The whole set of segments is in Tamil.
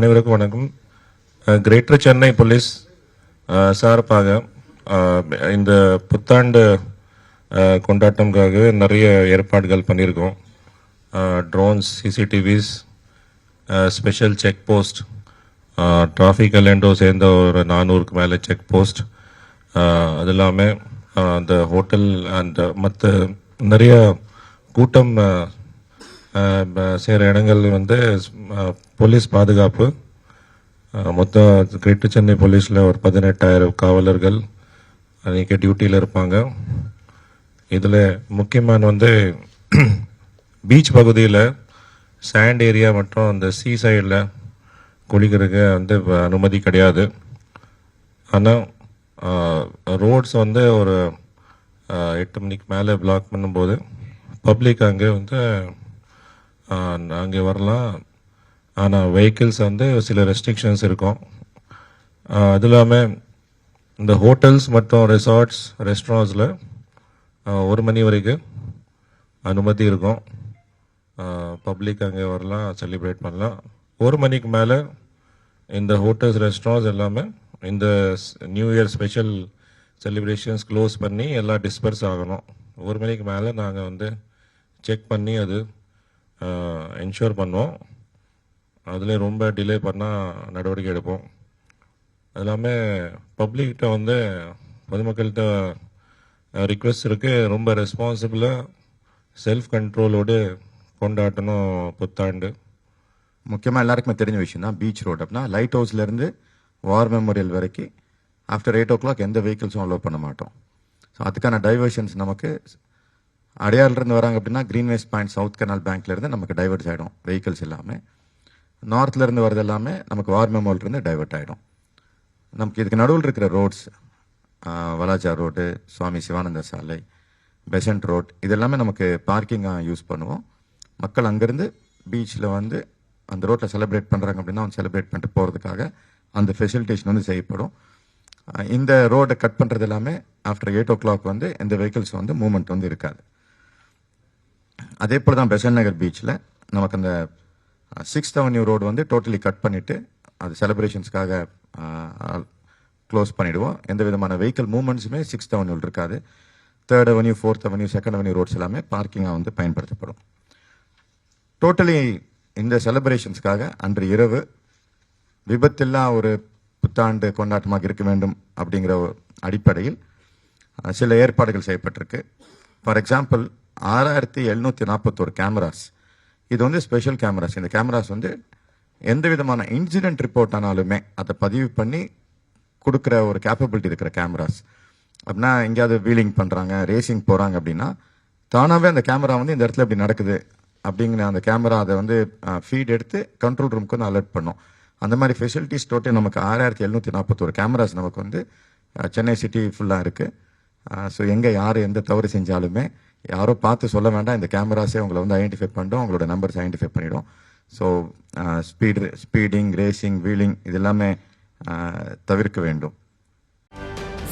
அனைவருக்கும் வணக்கம். கிரேட்டர் சென்னை போலீஸ் சார்பாக இந்த புத்தாண்டு கொண்டாட்டம்காக நிறைய ஏற்பாடுகள் பண்ணியிருக்கோம். Drones, CCTVs, special check post, traffic அலண்டோ சேர்ந்த ஒரு 400க்கு மேலே செக் போஸ்ட், அது இல்லாமல் அந்த ஹோட்டல் அண்ட் மற்ற நிறைய கூட்டம் சேர இடங்கள் போலீஸ் பாதுகாப்பு. மொத்தம் கிரேட்டர் சென்னை போலீஸில் ஒரு 18,000 காவலர்கள் அன்றைக்கி டியூட்டியில் இருப்பாங்க. இதில் முக்கியமான பீச் பகுதியில் சாண்ட் ஏரியா மற்றும் அந்த சீ சைடில் குளிக்கிறதுக்கு அனுமதி கிடையாது. ஆனால் ரோட்ஸ் ஒரு 8 மணிக்கு மேலே பிளாக் பண்ணும்போது பப்ளிக் அங்கே அங்கே வரலாம். ஆனால் வெஹிக்கிள்ஸ் சில ரெஸ்ட்ரிக்ஷன்ஸ் இருக்கும். அது இல்லாமல் இந்த ஹோட்டல்ஸ் மற்றும் ரெசார்ட்ஸ், ரெஸ்டாரண்ட்ஸில் 1 மணி வரைக்கும் அனுமதி இருக்கும். பப்ளிக் அங்கே வரலாம், செலிப்ரேட் பண்ணலாம். 1 மணிக்கு மேலே இந்த ஹோட்டல்ஸ், ரெஸ்டாரண்ட்ஸ் எல்லாமே இந்த new year special celebrations close பண்ணி எல்லாம் டிஸ்பர்ஸ் ஆகணும். 1 மணிக்கு மேலே நாங்கள் செக் பண்ணி அது என்ஷூர் பண்ணுவோம். அதில் ரொம்ப டிலே பண்ணால் நடவடிக்கை எடுப்போம். அது இல்லாமல் பப்ளிக்கிட்ட பொதுமக்கள்கிட்ட ரிக்வெஸ்ட் இருக்குது, ரொம்ப ரெஸ்பான்சிபிளாக செல்ஃப் கண்ட்ரோலோடு கொண்டாடணும் புத்தாண்டு. முக்கியமாக எல்லாருக்குமே தெரிஞ்ச விஷயம் தான் பீச் ரோடு. அப்படின்னா லைட் ஹவுஸ்லேருந்து வார் மெமோரியல் வரைக்கும் ஆஃப்டர் 8 o'clock எந்த வெஹிக்கிள்ஸும் அலோவ் பண்ண மாட்டோம். ஸோ அதுக்கான டைவர்ஷன்ஸ் நமக்கு அடையாறுலேருந்து வராங்க அப்படின்னா கிரீன்வேஸ் பாயிண்ட், சவுத் கனால் பேங்க்லேருந்து நமக்கு டைவர்ட்ஸ் ஆகிடும் வெஹிக்கிள்ஸ் எல்லாமே. நார்த்லேருந்து வரது எல்லாமே நமக்கு வார் மெமோரியல்லேருந்து டைவர்ட் ஆகிடும். நமக்கு இதுக்கு நடுவில் இருக்கிற ரோட்ஸ், வலாச்சார் ரோடு, சுவாமி சிவானந்த சாலை, பெசன்ட் ரோட், இதெல்லாமே நமக்கு பார்க்கிங்காக யூஸ் பண்ணுவோம். மக்கள் அங்கேருந்து பீச்சில் அந்த ரோட்டில் செலிப்ரேட் பண்ணுறாங்க அப்படின்னா செலிப்ரேட் பண்ணிட்டு போகிறதுக்காக அந்த ஃபெசிலிட்டேஷன் செய்யப்படும். இந்த ரோடை கட் பண்ணுறது எல்லாமே ஆஃப்டர் 8 o'clock எந்த வெஹிக்கிள்ஸ் மூவ்மெண்ட் இருக்காது. அதே போல் தான் பெசன்ட் நகர் பீச்சில் நமக்கு அந்த 6th Avenue road totally cut பண்ணிவிட்டு அது செலிப்ரேஷன்ஸ்க்காக க்ளோஸ் பண்ணிவிடுவோம். எந்த விதமான வெஹிக்கிள் மூவ்மெண்ட்ஸுமே 6th Avenue இருக்காது. 3rd Avenue, 4th Avenue, 2nd Avenue roads எல்லாமே பார்க்கிங்காக பயன்படுத்தப்படும். டோட்டலி இந்த செலிப்ரேஷன்ஸ்க்காக அன்று இரவு விபத்தில்லா ஒரு புத்தாண்டு கொண்டாட்டமாக இருக்க வேண்டும் அப்படிங்கிற அடிப்படையில் சில ஏற்பாடுகள் செய்யப்பட்டிருக்கு. For example 6741 cameras. இது ஸ்பெஷல் கேமராஸ். இந்த கேமராஸ் எந்த விதமான இன்சிடென்ட் ரிப்போர்ட் ஆனாலுமே அதை பதிவு பண்ணி கொடுக்குற ஒரு கேப்பபிலிட்டி இருக்கிற கேமராஸ். அப்படின்னா எங்கேயாவது வீலிங் பண்ணுறாங்க, ரேசிங் போகிறாங்க அப்படின்னா தானாகவே அந்த கேமரா இந்த இடத்துல இப்படி நடக்குது அப்படிங்கிற அந்த கேமரா அதை ஃபீட் எடுத்து கண்ட்ரோல் ரூமுக்கு அலர்ட் பண்ணும். அந்த மாதிரி ஃபெசிலிட்டிஸ் டோட்டல் நமக்கு 6741 கேமராஸ் நமக்கு சென்னை சிட்டி ஃபுல்லாக இருக்குது. ஸோ எங்கே யார் எந்த தவறு செஞ்சாலுமே யாரோ பார்த்து சொல்ல வேண்டாம், இந்த கேமராஸே உங்களை ஐடென்டிஃபை பண்ணிடும், உங்களோட நம்பர்ஸ் ஐடென்டிஃபை பண்ணிடும். ஸோ ஸ்பீடிங், ரேசிங், வீலிங் இது எல்லாமே தவிர்க்க வேண்டும்.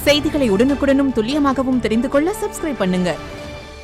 செய்திகளை உடனுக்குடனும் துல்லியமாகவும் தெரிந்து கொள்ள சப்ஸ்கிரைப் பண்ணுங்க.